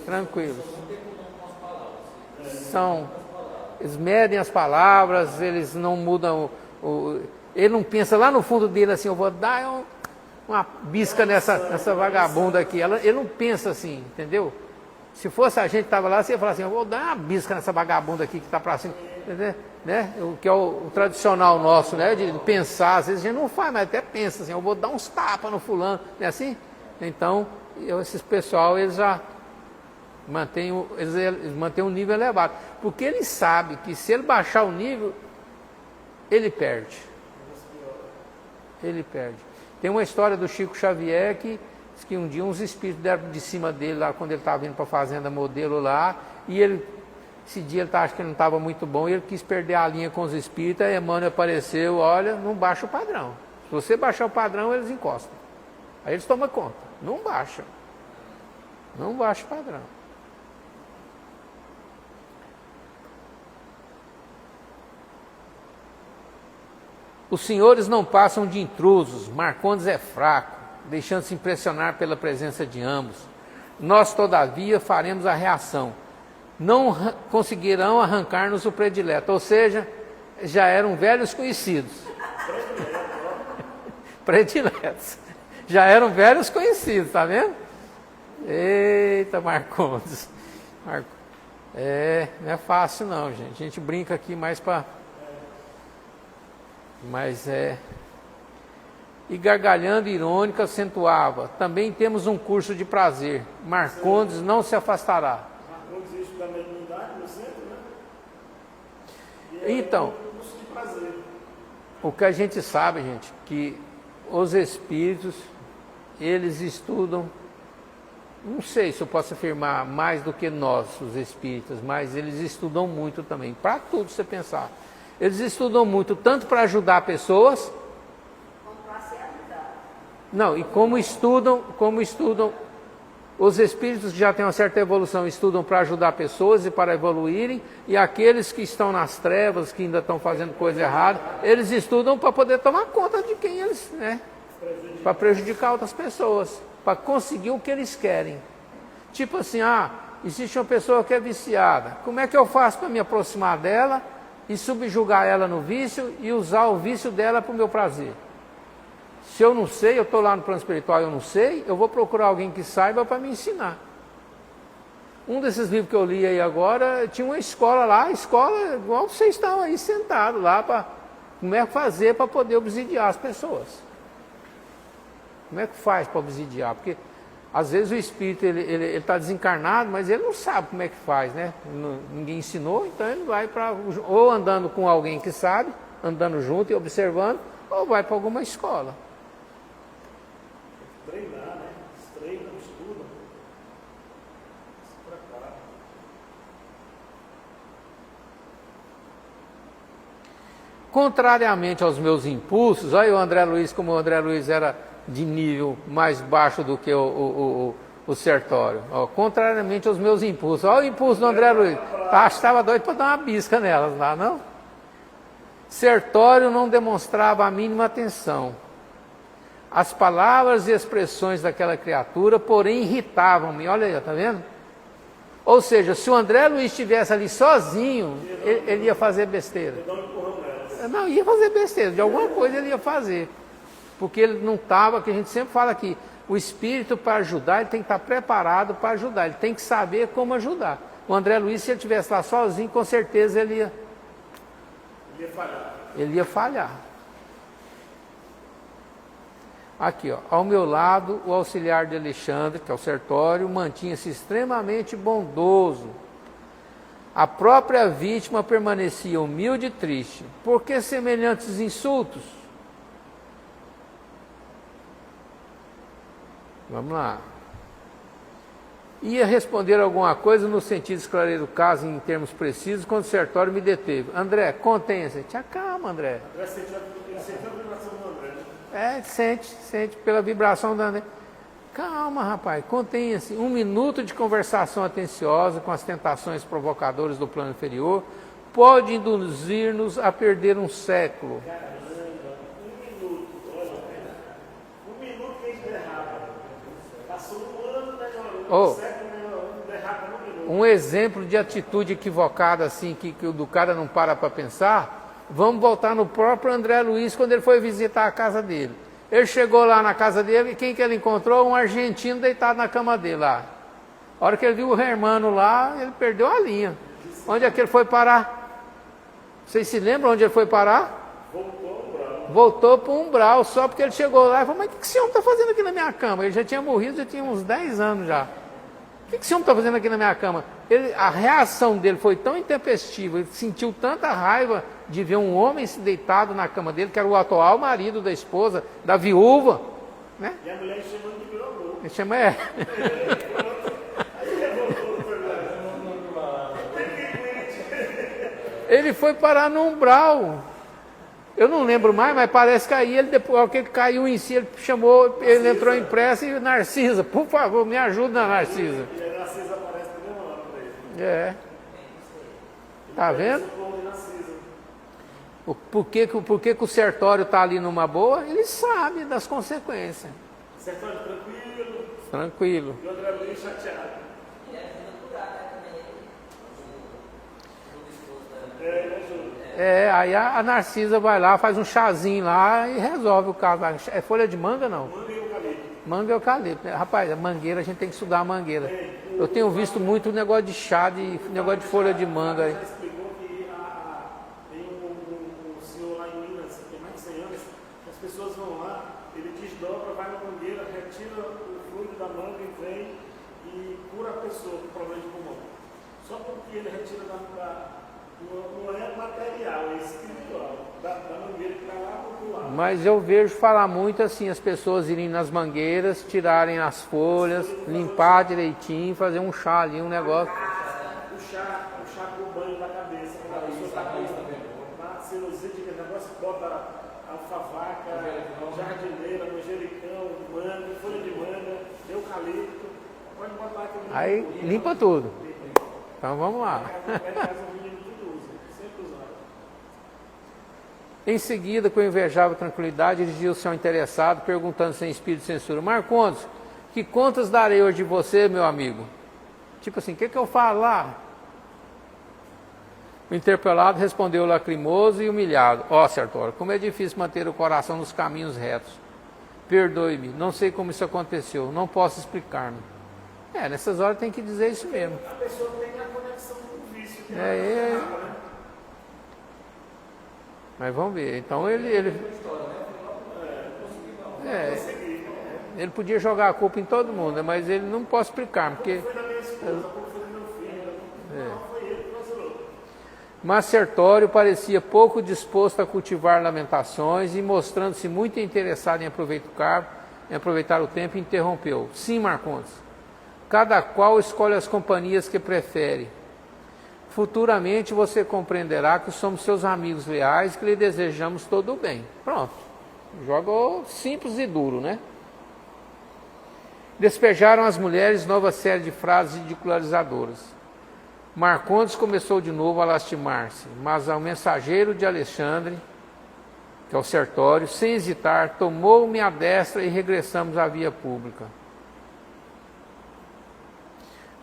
tranquilos. Eles medem as palavras, eles não mudam, ele não pensa lá no fundo dele assim, eu vou dar uma bisca nessa vagabunda aqui. Ele não pensa assim, entendeu? Se fosse a gente que estava lá, você ia falar assim, eu vou dar uma bisca nessa vagabunda aqui que está para cima, entendeu? Né? O que é o tradicional nosso, né? De pensar, às vezes a gente não faz, mas até pensa assim, eu vou dar uns tapas no fulano, não é assim? Então, esses pessoal, eles já mantêm um nível elevado, porque ele sabe que se ele baixar o nível, ele perde. Ele perde. Tem uma história do Chico Xavier que diz que um dia uns espíritos deram de cima dele lá quando ele estava vindo para a fazenda modelo lá, e esse dia ele acho que ele não estava muito bom, e ele quis perder a linha com os espíritos, aí Emmanuel apareceu, olha, não baixa o padrão. Se você baixar o padrão, eles encostam. Aí eles tomam conta. Não baixa. Não baixa o padrão. Os senhores não passam de intrusos, Marcondes é fraco, deixando-se impressionar pela presença de ambos. Nós, todavia, faremos a reação. Não conseguirão arrancar-nos o predileto, ou seja, já eram velhos conhecidos. Prediletos. Já eram velhos conhecidos, tá vendo? Eita, Marcondes. Não é fácil não, gente. A gente brinca aqui mais para... Mas E gargalhando irônica acentuava, também temos um curso de prazer. Marcondes não se afastará. Marcondes existe da mediunidade no centro, né? Então, um curso de prazer. O que a gente sabe, gente, que os espíritos, eles estudam, não sei se eu posso afirmar mais do que nós, os espíritas, mas eles estudam muito também, para tudo você pensar. Eles estudam muito, tanto para ajudar pessoas, não, e como estudam, os espíritos que já têm uma certa evolução, estudam para ajudar pessoas e para evoluírem, e aqueles que estão nas trevas, que ainda estão fazendo coisa errada, eles estudam para poder tomar conta de quem eles, né? Para prejudicar outras pessoas, para conseguir o que eles querem. Tipo assim, existe uma pessoa que é viciada. Como é que eu faço para me aproximar dela e subjugar ela no vício e usar o vício dela para o meu prazer? Se eu não sei, eu estou lá no plano espiritual e eu não sei, eu vou procurar alguém que saiba para me ensinar. Um desses livros que eu li aí agora, tinha uma escola lá, a escola igual vocês estão aí sentados lá, para como é que fazer para poder obsidiar as pessoas. Como é que faz para obsidiar? Porque às vezes o espírito ele está desencarnado, mas ele não sabe como é que faz, né? Ninguém ensinou, então ele vai para ou andando com alguém que sabe, andando junto e observando, ou vai para alguma escola. Treinar, né? Treina, estuda. Se prepara. Contrariamente aos meus impulsos, olha o André Luiz, como o André Luiz era de nível mais baixo do que o Sertório. Ó, contrariamente aos meus impulsos. Olha o impulso do André Luiz. Acho que estava doido para dar uma bisca nelas lá, não? Sertório não demonstrava a mínima atenção. As palavras e expressões daquela criatura, porém, irritavam-me. Olha aí, tá vendo? Ou seja, se o André Luiz estivesse ali sozinho, ele ia fazer besteira. Não, ia fazer besteira. De alguma coisa ele ia fazer. Porque ele não estava, que a gente sempre fala aqui, o espírito para ajudar, ele tem que estar preparado para ajudar, ele tem que saber como ajudar. O André Luiz, se ele estivesse lá sozinho, com certeza ele ia falhar. Ele ia falhar. Aqui, ó, ao meu lado, o auxiliar de Alexandre, que é o Sertório, mantinha-se extremamente bondoso. A própria vítima permanecia humilde e triste. Por que semelhantes insultos? Vamos lá. Ia responder alguma coisa no sentido de esclarecer o caso em termos precisos, quando o Sertório me deteve. André, contenha-se. Te acalma, André. André sentiu a vibração do André, né? Sente pela vibração do André. Calma, rapaz, contenha-se. 1 minuto de conversação atenciosa com as tentações provocadoras do plano inferior pode induzir-nos a perder um século. Um exemplo de atitude equivocada assim, que do cara não para pensar, vamos voltar no próprio André Luiz quando ele foi visitar a casa dele. Ele chegou lá na casa dele e quem que ele encontrou? Um argentino deitado na cama dele lá. A hora que ele viu o Hermano lá, ele perdeu a linha. Onde é que ele foi parar? Vocês se lembram onde ele foi parar? Voltou para o umbral, só porque ele chegou lá e falou, mas o que esse homem está fazendo aqui na minha cama? Ele já tinha morrido, já tinha uns 10 anos já. O que esse homem está fazendo aqui na minha cama? A reação dele foi tão intempestiva, ele sentiu tanta raiva de ver um homem se deitado na cama dele, que era o atual marido da esposa, da viúva. Né? E a mulher chamando de meu amor. Ele chama Ele foi parar no umbral. Eu não lembro mais, mas parece que aí ele, depois que ele caiu em si, ele chamou, ele entrou em pressa e Narcisa, por favor, me ajuda, Narcisa. E a Narcisa aparece na mesma hora pra ele. É. Tá vendo? Por que o Sertório está ali numa boa? Ele sabe das consequências. Sertório tranquilo. Tranquilo. E o André Luiz chateado. Ele ajuda. Aí a Narcisa vai lá, faz um chazinho lá e resolve o caso. É folha de manga, não? Manga e eucalipto. Manga e eucalipto. Rapaz, a mangueira, a gente tem que estudar a mangueira. Eu tenho visto muito negócio de chá, negócio de folha de manga. Aí. Já explicou que tem um senhor lá em Minas, que tem mais de 100 anos, as pessoas vão lá, ele desdobra, vai na mangueira, retira o fluido da manga e vem e cura a pessoa com problema de pulmão. Só porque ele retira não é material, é espiritual, da mangueira que está lá pro lado. Mas eu vejo falar muito assim, as pessoas irem nas mangueiras, tirarem as folhas, limpar direitinho, fazer um chá ali, um negócio. O chá pro banho da cabeça, quando a pessoa está com uma sinusite, que negócio, bota alfavaca, jardineira, manjericão, manga, folha de manga, eucalipto, pode botar aqui. Aí limpa tudo. Então vamos lá. Em seguida, com invejável tranquilidade, dirigiu-se ao interessado, perguntando sem espírito de censura: Marcondes, que contas darei hoje de você, meu amigo? Tipo assim, o que eu falo lá? O interpelado respondeu lacrimoso e humilhado. Ó, Sertório, como é difícil manter o coração nos caminhos retos. Perdoe-me, não sei como isso aconteceu, não posso explicar-me. Nessas horas tem que dizer isso mesmo. A pessoa tem a conexão com o vício. Que né? Mas vamos ver. Então ele podia jogar a culpa em todo mundo, né? Mas ele não pode explicar, porque... Foi da minha esposa, como foi do meu filho. Não, foi ele que vacilou. Mas Sertório parecia pouco disposto a cultivar lamentações e, mostrando-se muito interessado em aproveitar o tempo, interrompeu. Sim, Marcondes, cada qual escolhe as companhias que prefere. Futuramente você compreenderá que somos seus amigos leais e que lhe desejamos todo o bem. Pronto. Jogou simples e duro, né? Despejaram as mulheres nova série de frases ridicularizadoras. Marcondes começou de novo a lastimar-se, mas ao mensageiro de Alexandre, que é o Sertório, sem hesitar, tomou-me à destra e regressamos à via pública.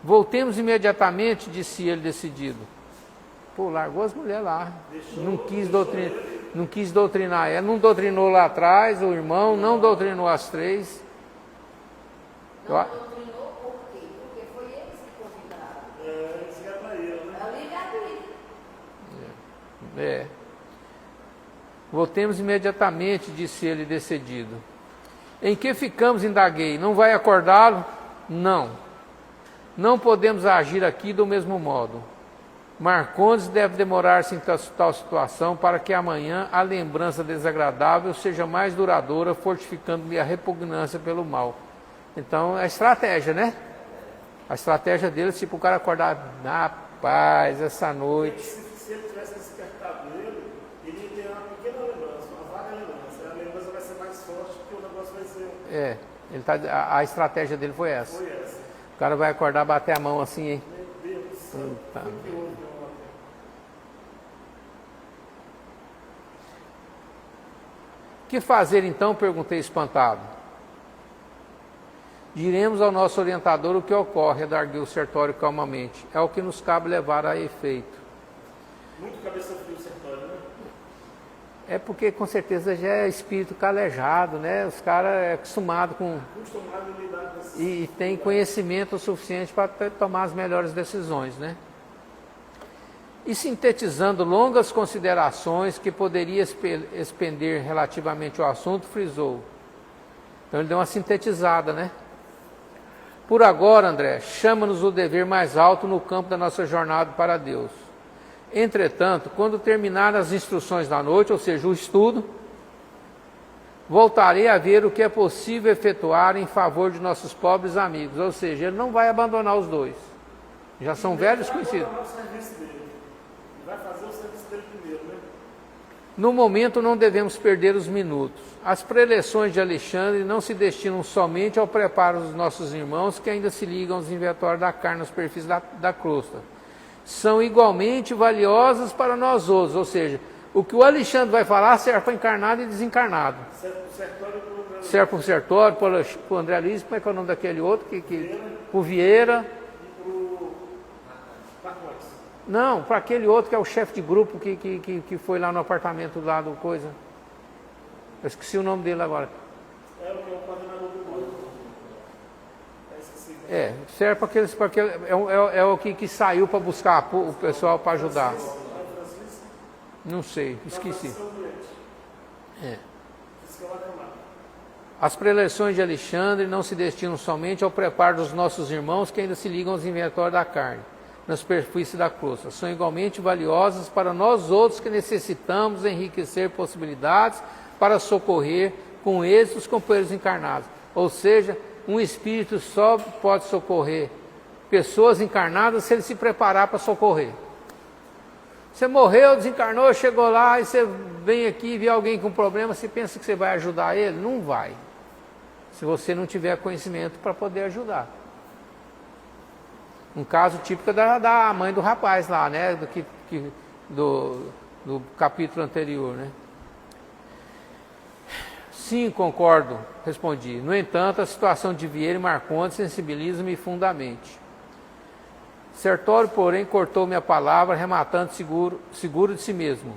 Voltemos imediatamente, disse ele decidido. Pô, largou as mulheres lá. Não quis doutrinar ela. Não doutrinou lá atrás, o irmão, não doutrinou as três. Não doutrinou por quê? Porque foi eles que convidaram. Eles já traíram, né? É livre-arbítrio. Voltemos imediatamente, disse ele decidido. Em que ficamos, indaguei. Não vai acordá-lo? Não. Não podemos agir aqui do mesmo modo. Marcondes deve demorar-se em tal situação para que amanhã a lembrança desagradável seja mais duradoura, fortificando-lhe a repugnância pelo mal. Então, é estratégia, né? A estratégia dele é tipo o cara acordar na paz essa noite. Se ele tivesse despertado nele, ele ia ter uma pequena lembrança, uma vaga lembrança. A lembrança vai ser mais forte porque o negócio vai ser... A estratégia dele foi essa. Foi essa. O cara vai acordar, bater a mão assim, hein? Meu Deus do céu. Puta Foi que houve ontem. Que fazer então? Perguntei espantado. Diremos ao nosso orientador o que ocorre, redarguiu o Sertório calmamente. É o que nos cabe levar a efeito. Muito cabeça fria o Sertório, né? É porque com certeza já é espírito calejado, né? Os caras é acostumado com... Acostumado a lidar com esses... E tem conhecimento suficiente para tomar as melhores decisões, né? E sintetizando longas considerações que poderia expender relativamente ao assunto, frisou. Então ele deu uma sintetizada, né? Por agora, André, chama-nos o dever mais alto no campo da nossa jornada para Deus. Entretanto, quando terminar as instruções da noite, ou seja, o estudo, voltarei a ver o que é possível efetuar em favor de nossos pobres amigos. Ou seja, ele não vai abandonar os dois. Já são velhos conhecidos. Vai fazer o serviço dele. Vai fazer o serviço dele primeiro, né? No momento não devemos perder os minutos. As preleções de Alexandre não se destinam somente ao preparo dos nossos irmãos que ainda se ligam aos inventórios da carne, aos perfis da crosta. São igualmente valiosas para nós outros, ou seja, o que o Alexandre vai falar serve para encarnado e desencarnado. Serve para o Sertório, para o André Luiz, como é que é o nome daquele outro? O Vieira. Não, para aquele outro que é o chefe de grupo que foi lá no apartamento lá do coisa. Eu esqueci o nome dele agora. É o que é o coordenador do grupo. Serve para aquele é o que saiu para buscar o pessoal para ajudar. Não sei, esqueci. As preleções de Alexandre não se destinam somente ao preparo dos nossos irmãos que ainda se ligam aos inventórios da carne, na superfície da crosta. São igualmente valiosas para nós outros que necessitamos enriquecer possibilidades para socorrer com êxito os companheiros encarnados. Ou seja, um espírito só pode socorrer pessoas encarnadas se ele se preparar para socorrer. Você morreu, desencarnou, chegou lá e você vem aqui e vê alguém com problema, você pensa que você vai ajudar ele? Não vai. Se você não tiver conhecimento para poder ajudar. Um caso típico da mãe do rapaz lá, né? Do capítulo anterior, né? Sim, concordo, respondi. No entanto, a situação de Vieira e Marcondes sensibiliza-me fundamente. Sertório, porém, cortou minha palavra, rematando seguro de si mesmo.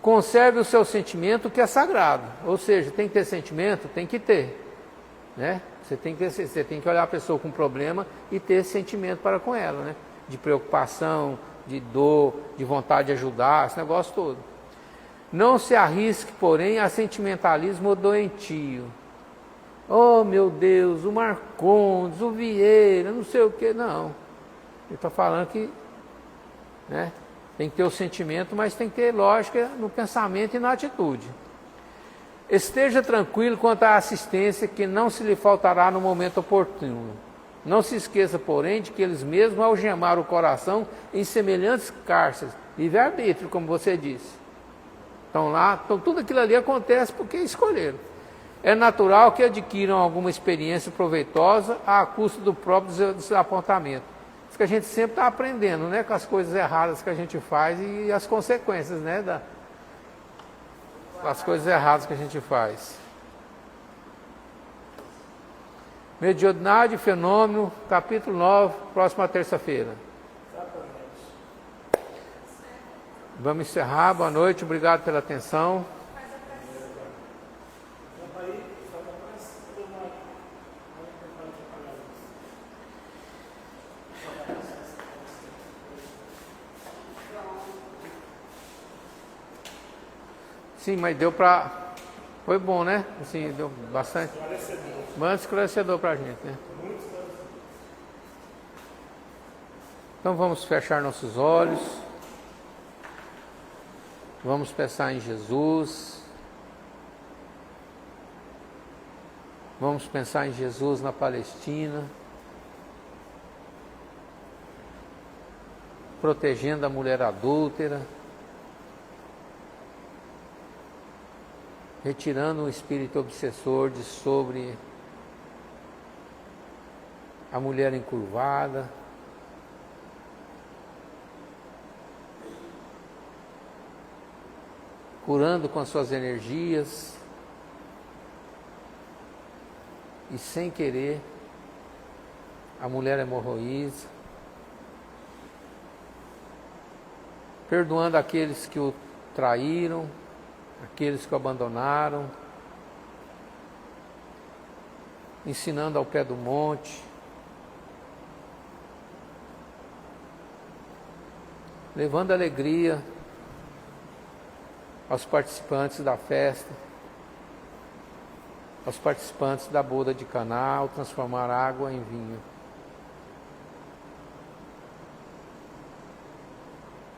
Conserve o seu sentimento, que é sagrado. Ou seja, tem que ter sentimento? Tem que ter. Né? Você tem que olhar a pessoa com problema e ter esse sentimento para com ela, né? De preocupação, de dor, de vontade de ajudar, esse negócio todo. Não se arrisque, porém, a sentimentalismo doentio. Oh, meu Deus, o Marcondes, o Vieira, não sei o que, não. Ele está falando que, né, tem que ter o sentimento, mas tem que ter lógica no pensamento e na atitude. Esteja tranquilo quanto à assistência, que não se lhe faltará no momento oportuno. Não se esqueça, porém, de que eles mesmos algemaram o coração em semelhantes cárceres, livre-arbítrio, como você disse. Estão lá, então tudo aquilo ali acontece porque escolheram. É natural que adquiram alguma experiência proveitosa à custa do próprio desapontamento. Isso que a gente sempre está aprendendo, né, com as coisas erradas que a gente faz e as consequências, né, das coisas erradas que a gente faz. Mediunidade, fenômeno, capítulo 9, próxima terça-feira. Vamos encerrar, boa noite, obrigado pela atenção. Sim, mas deu para... Foi bom, né? Assim, deu bastante... Muito esclarecedor para a gente, né? Então vamos fechar nossos olhos. Vamos pensar em Jesus. Vamos pensar em Jesus na Palestina, protegendo a mulher adúltera, retirando o espírito obsessor de sobre a mulher encurvada, curando com as suas energias e sem querer a mulher hemorroísa, perdoando aqueles que o traíram, aqueles que o abandonaram, ensinando ao pé do monte, levando alegria aos participantes da festa, aos participantes da boda de Caná, ao transformar água em vinho.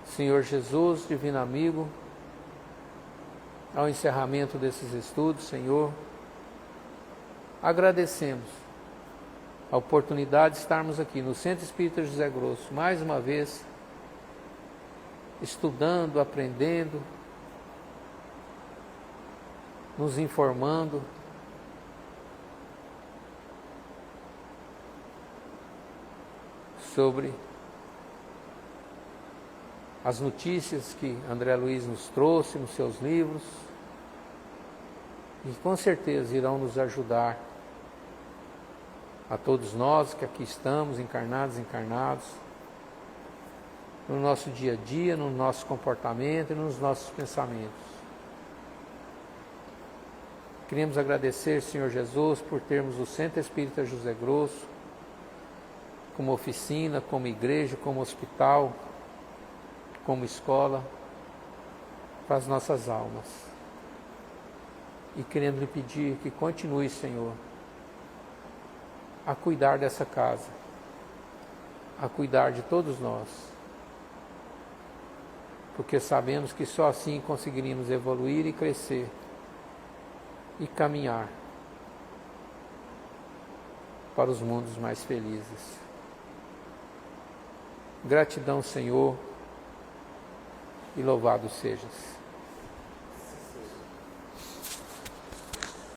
Senhor Jesus, divino amigo, ao encerramento desses estudos, Senhor, agradecemos a oportunidade de estarmos aqui no Centro Espírita José Grosso, mais uma vez, estudando, aprendendo, nos informando sobre as notícias que André Luiz nos trouxe nos seus livros e com certeza irão nos ajudar a todos nós que aqui estamos, encarnados, no nosso dia a dia, no nosso comportamento e nos nossos pensamentos. Queríamos agradecer, Senhor Jesus, por termos o Centro Espírita José Grosso como oficina, como igreja, como hospital, como escola para as nossas almas. E querendo lhe pedir que continue, Senhor, a cuidar dessa casa, a cuidar de todos nós, porque sabemos que só assim conseguiríamos evoluir e crescer e caminhar para os mundos mais felizes. Gratidão, Senhor, e louvado sejas.